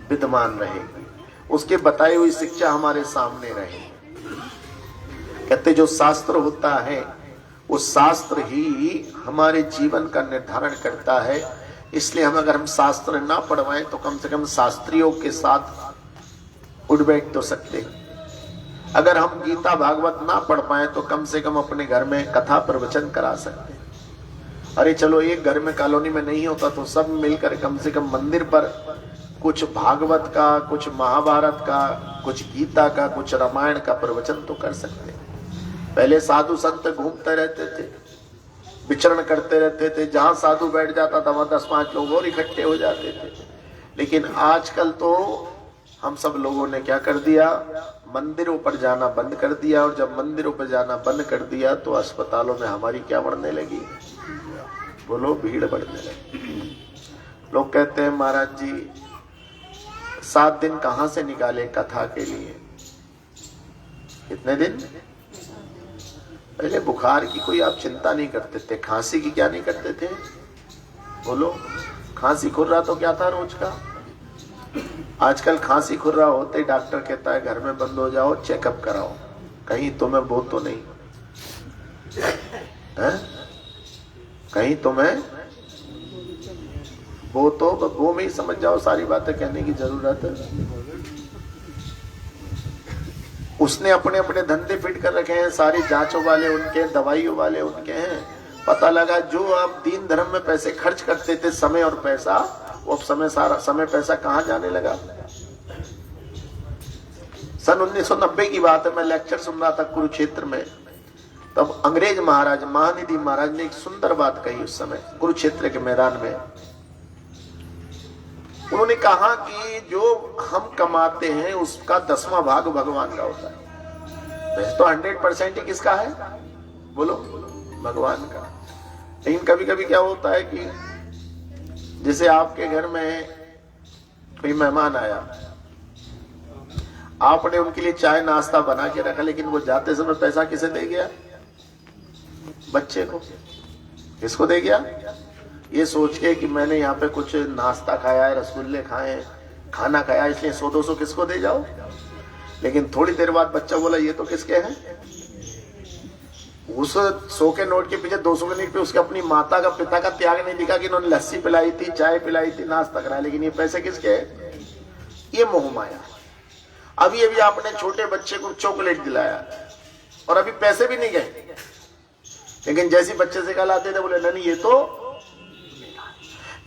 विद्यमान रहेगी। उसके बताई हुई शिक्षा हमारे सामने रहेगी। कहते जो शास्त्र होता है वो शास्त्र ही हमारे जीवन का निर्धारण करता है। इसलिए अगर हम शास्त्र ना पढ़वाएं तो कम से कम शास्त्रियों के साथ उठ बैठ तो सकते हैं। अगर हम गीता भागवत ना पढ़ पाए तो कम से कम अपने घर में कथा प्रवचन करा सकते हैं। अरे चलो एक घर में कॉलोनी में नहीं होता तो सब मिलकर कम से कम मंदिर पर कुछ भागवत का, कुछ महाभारत का, कुछ गीता का, कुछ रामायण का प्रवचन तो कर सकते हैं। पहले साधु संत घूमते रहते थे, विचरण करते रहते थे, जहां साधु बैठ जाता था वहां 10-5 लोग और इकट्ठे हो जाते थे। लेकिन आजकल तो हम सब लोगों ने क्या कर दिया? मंदिरों पर जाना बंद कर दिया। और जब मंदिरों पर जाना बंद कर दिया तो अस्पतालों में हमारी क्या बढ़ने लगी? बोलो, भीड़ बढ़ने लगी। लोग कहते हैं महाराज जी 7 दिन कहां से निकाले कथा के लिए? कितने दिन? पहले बुखार की कोई आप चिंता नहीं करते थे, खांसी की क्या नहीं करते थे? बोलो, खांसी खुर्रा तो क्या था रोज का? आजकल खांसी खुर्रा होते ही डॉक्टर कहता है घर में बंद हो जाओ, चेकअप कराओ, कहीं तुम्हें वो तो नहीं है? कहीं तुम्हें वो में ही समझ जाओ, सारी बातें कहने की जरूरत है। उसने अपने अपने धंधे फिट कर रखे हैं, सारी जांचों वाले उनके, दवाइयों वाले उनके हैं। पता लगा जो आप दीन धर्म में पैसे खर्च करते थे, समय और पैसा, वो अब समय पैसा कहां जाने लगा? सन 1990 की बात है, मैं लेक्चर सुन रहा था कुरुक्षेत्र में। तब अंग्रेज महाराज महानिधि महाराज ने एक सुंदर बात कही उस समय कुरुक्षेत्र के मैदान में। उन्होंने कहा कि जो हम कमाते हैं उसका 10वां भाग भगवान का होता है। वैसे तो 100% ही किसका है? बोलो, भगवान का। लेकिन कभी कभी क्या होता है कि जैसे आपके घर में कोई मेहमान आया, आपने उनके लिए चाय नाश्ता बना के रखा, लेकिन वो जाते समय पैसा किसे दे गया? बच्चे को। किसको दे गया? ये सोच के कि मैंने यहाँ पे कुछ नाश्ता खाया है, रसगुल्ले खाए, खाना खाया, इसलिए 100-200 किसको दे जाओ। लेकिन थोड़ी देर बाद बच्चा बोला ये तो किसके हैं? उस 100 के नोट के पीछे 200 के नोट पे उसके अपनी माता का, पिता का त्याग नहीं दिखा कि इन्होंने लस्सी पिलाई थी, चाय पिलाई थी, नाश्ता कराया, लेकिन ये पैसे किसके हैं? ये मोह माया। अभी अभी आपने छोटे बच्चे को चॉकलेट दिलाया और अभी पैसे भी नहीं गए, लेकिन जैसी बच्चे से कल आते थे बोले नहीं ये तो।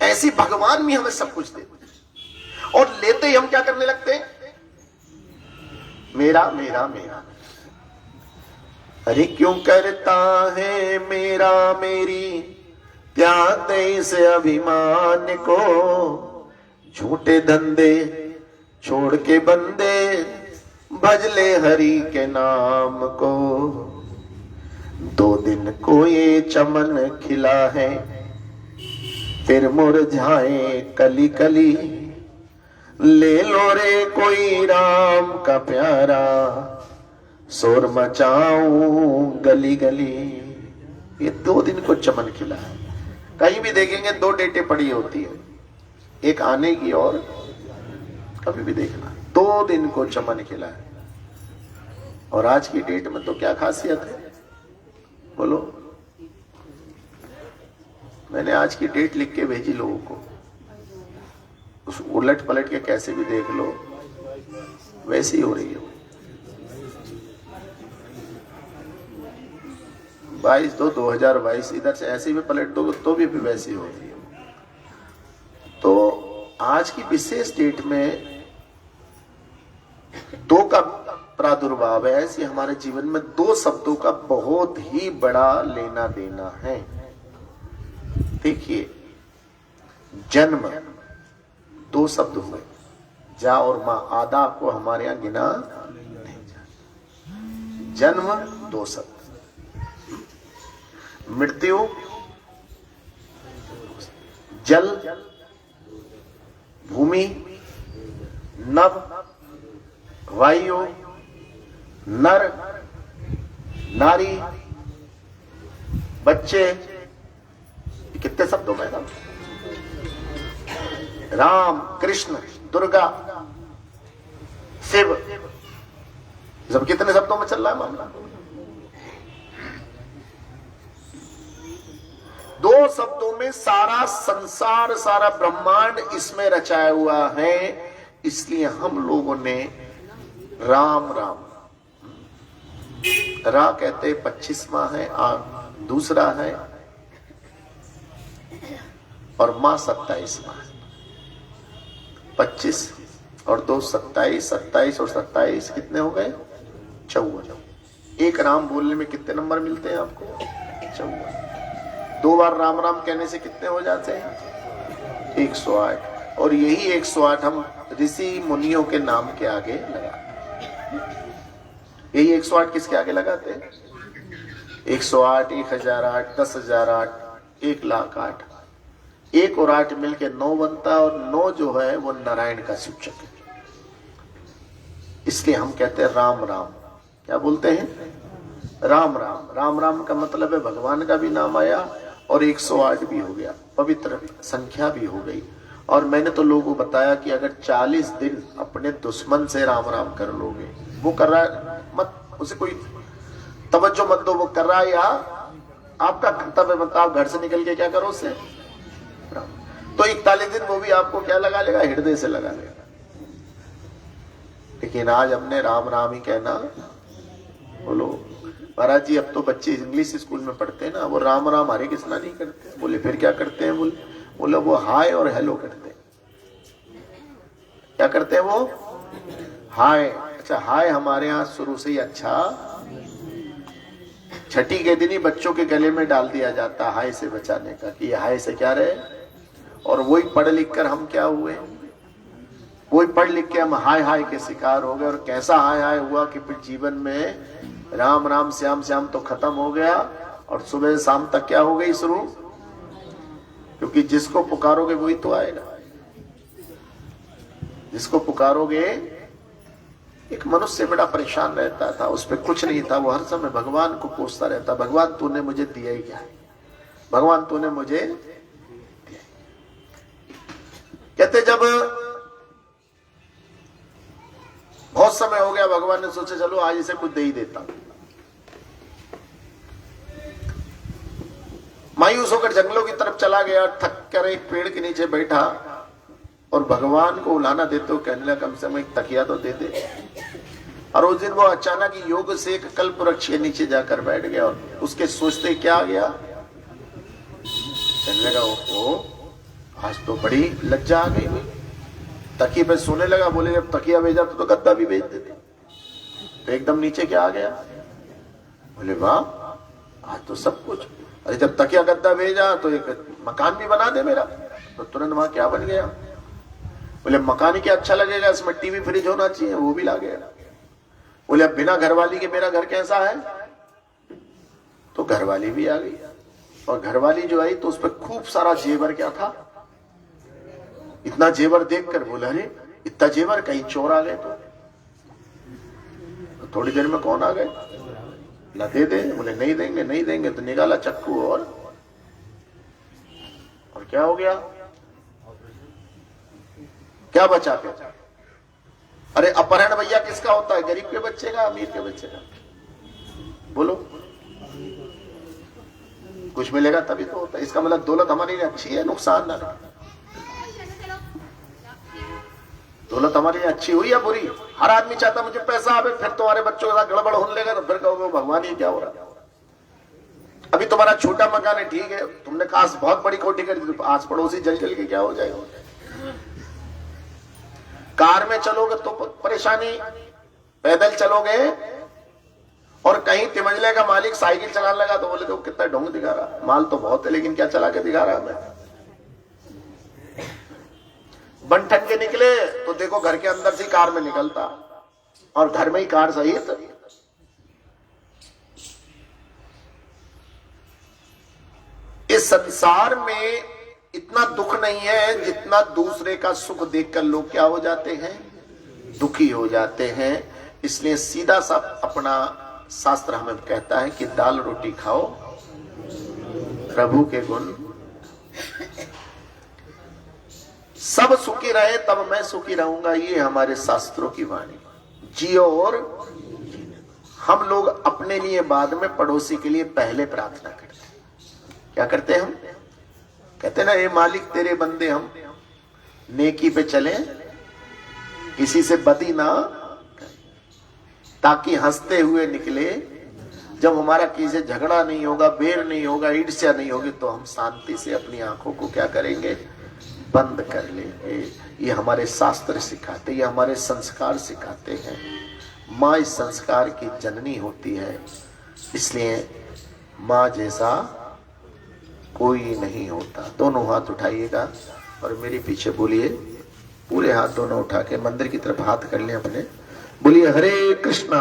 ऐसी भगवान भी हमें सब कुछ देते और लेते ही हम क्या करने लगते हैं? मेरा मेरा मेरा। अरे क्यों करता है मेरा मेरी, त्याग दे इस अभिमान को, झूठे धंधे छोड़ के बंदे भज ले हरि के नाम को। 2 दिन को ये चमन खिला है, फिर मुरझाए कली कली, ले लो रे कोई राम का प्यारा, शोर मचाऊं गली गली। ये 2 दिन को चमन खिला है। कहीं भी देखेंगे 2 डेटें पड़ी होती है, एक आने की और कभी भी देखना 2 दिन को चमन खिला है। और आज की डेट में तो क्या खासियत है? बोलो, मैंने आज की डेट लिख के भेजी लोगों को। उस उलट पलट के कैसे भी देख लो वैसी हो रही है। 22/2/2022 इधर से ऐसे भी पलट दो तो भी वैसी हो रही है। तो आज की विशेष डेट में 2 का प्रादुर्भाव है। ऐसे हमारे जीवन में 2 शब्दों का बहुत ही बड़ा लेना देना है। देखिए, जन्म 2 शब्द हुए, जा और मां। आधा आपको हमारे यहां गिना नहीं जाता। जन्म 2 शब्द, मृत्यु जल, भूमि, नभ, वायु, नर, नारी, बच्चे। कितने शब्दों में था? राम, कृष्ण, दुर्गा, शिव, सब कितने शब्दों में चल रहा है मामला? 2 शब्दों में सारा संसार, सारा ब्रह्मांड इसमें रचाया हुआ है। इसलिए हम लोगों ने राम राम, रा कहते 25वां है, दूसरा है, और मां 27वां है। 25 और 2 27, 27 और 27 कितने हो गए? 54। एक राम बोलने में कितने नंबर मिलते हैं आपको? 54। 2 बार राम राम कहने से कितने हो जाते हैं? 108। और यही 108 हम ऋषि मुनियों के नाम के आगे लगाते। यही 108 किसके आगे लगाते हैं? 108, 1008, 10,008, 1,08,000। 1 और 8 मिलके 9 बनता, और 9 जो है वो नारायण का सूचक है। इसलिए हम कहते हैं राम राम। क्या बोलते हैं? राम राम। राम राम का मतलब है भगवान का भी नाम आया और 108 भी हो गया, पवित्र संख्या भी हो गई। और मैंने तो लोगों को बताया कि अगर 40 दिन अपने दुश्मन से राम राम कर लोगे, वो कर रहा है मत, उसे कोई तवज्जो मत दो, वो कर रहा है या आपका कर्तव्य बनता, आप घर से निकल के क्या करो उससे राम। तो 41 दिन वो भी आपको क्या लगा लेगा? हृदय से लगा लेगा। लेकिन आज हमने राम राम ही कहना। बोलो महाराज जी, अब तो बच्चे इंग्लिश स्कूल में पढ़ते हैं ना, वो राम राम हरे कृष्णा नहीं करते। बोले फिर क्या करते हैं? बोले वो हाय और हेलो करते हैं। क्या करते हैं वो? हाय। अच्छा, हाय हमारे यहाँ शुरू से ही अच्छा, छठी के दिन ही बच्चों के गले में डाल दिया जाता हाय से बचाने का, कि हाय से क्या रहे। और वही पढ़ लिख कर हम क्या हुए? वही पढ़ लिख के हम हाय हाय के शिकार हो गए। और कैसा हाय हाय हुआ कि फिर जीवन में राम राम श्याम श्याम तो खत्म हो गया, और सुबह शाम तक क्या हो गई? शुरू। क्योंकि जिसको पुकारोगे वही तो आएगा। जिसको पुकारोगे, एक मनुष्य बड़ा परेशान रहता था, उस पर कुछ नहीं था, वो हर समय भगवान को पूछता रहता, भगवान तूने मुझे दिया ही क्या है? भगवान तूने मुझे दिया। कहते जब बहुत समय हो गया, भगवान ने सोचा चलो आज इसे कुछ दे ही देता। मायूस होकर जंगलों की तरफ चला गया, थक कर एक पेड़ के नीचे बैठा और भगवान को उलाना देते हो, कहने लगा कम से कम एक तकिया तो दे दे। और उस दिन वो अचानक योग से एक कल्प वृक्ष के नीचे जाकर बैठ गया, और उसके सोचते क्या आ गया? कहने लगा ओहो, आज तो बड़ी लज्जा आ गई। तकिए पे सोने लगा। बोले जब तकिया भेजा तो गद्दा भी भेज देते। तो एकदम नीचे क्या आ गया? बोले वाह, आज तो सब कुछ। अरे जब तकिया गद्दा भेजा तो एक मकान भी बना दे मेरा। तो तुरंत वहां क्या बन गया? बोले मकान ही क्या अच्छा लगेगा, इसमें टीवी फ्रिज होना चाहिए, वो भी ला गया। बोले अब बिना घरवाली के मेरा घर कैसा है? तो घरवाली भी आ गई। और घरवाली जो आई तो उस पर खूब सारा जेवर क्या था। इतना जेवर देखकर बोला अरे इतना जेवर, कहीं चोर आ गए तो थोड़ी देर में कौन आ गए? ला दे दे। बोले नहीं देंगे नहीं देंगे। तो निकाला चक्कू और क्या हो गया? क्या बचा के? अरे अपहरण भैया किसका होता है? गरीब के बच्चे का, अमीर के बच्चे का? बोलो, कुछ मिलेगा तभी तो होता है। इसका मतलब दौलत हमारी लिए अच्छी है नुकसान ना? दौलत हमारे लिए अच्छी हुई या बुरी? हर आदमी चाहता मुझे पैसा आवे, फिर तुम्हारे बच्चों के साथ गड़बड़ होने लगा तो फिर कहोगे भगवान ये क्या हो रहा? अभी तुम्हारा छोटा मकान है, ठीक है, तुमने काश बहुत बड़ी कोठी कर दी, तो आस पड़ोसी जल जल के क्या हो जाएगा? कार में चलोगे तो परेशानी, पैदल चलोगे, और कहीं तिमंजले का मालिक साइकिल चलाने लगा तो बोले तो कितना ढोंग दिखा रहा, माल तो बहुत है लेकिन क्या चला के दिखा रहा हमें। बनठन के निकले तो देखो घर के अंदर से कार में निकलता, और घर में ही कार सहित। इस संसार में इतना दुख नहीं है जितना दूसरे का सुख देखकर लोग क्या हो जाते हैं, दुखी हो जाते हैं। इसलिए सीधा सा अपना शास्त्र हमें कहता है कि दाल रोटी खाओ, प्रभु के गुण, सब सुखी रहे तब मैं सुखी रहूंगा, ये हमारे शास्त्रों की वाणी। जियो और हम लोग अपने लिए बाद में, पड़ोसी के लिए पहले प्रार्थना करते हैं। क्या करते हैं हम? कहते हैं ना, ये मालिक तेरे बंदे हम नेकी पे चले, किसी से बदी ना, ताकि हंसते हुए निकले। जब हमारा किसी से झगड़ा नहीं होगा, बेर नहीं होगा, ईर्ष्या नहीं होगी, तो हम शांति से अपनी आंखों को क्या करेंगे, बंद कर लेंगे। ये हमारे शास्त्र सिखाते, ये हमारे संस्कार सिखाते हैं। माँ इस संस्कार की जननी होती है, इसलिए माँ जैसा कोई नहीं होता। दोनों हाथ उठाइएगा और मेरे पीछे बोलिए, पूरे हाथ दोनों उठा के मंदिर की तरफ हाथ कर लें अपने। बोलिए हरे कृष्णा,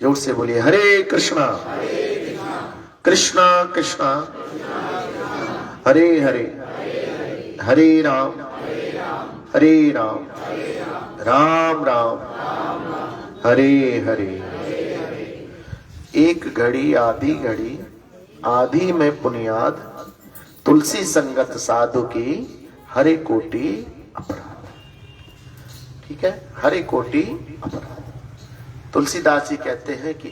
जोर से बोलिए हरे कृष्णा, कृष्णा कृष्णा हरे हरे, हरे राम हरे राम, राम राम हरे हरे। एक घड़ी आधी घड़ी, आधी में पुनियाद, तुलसी संगत साधु की हरे कोटि अपराध। ठीक है, हरे कोटि अपराध। तुलसीदास जी कहते हैं कि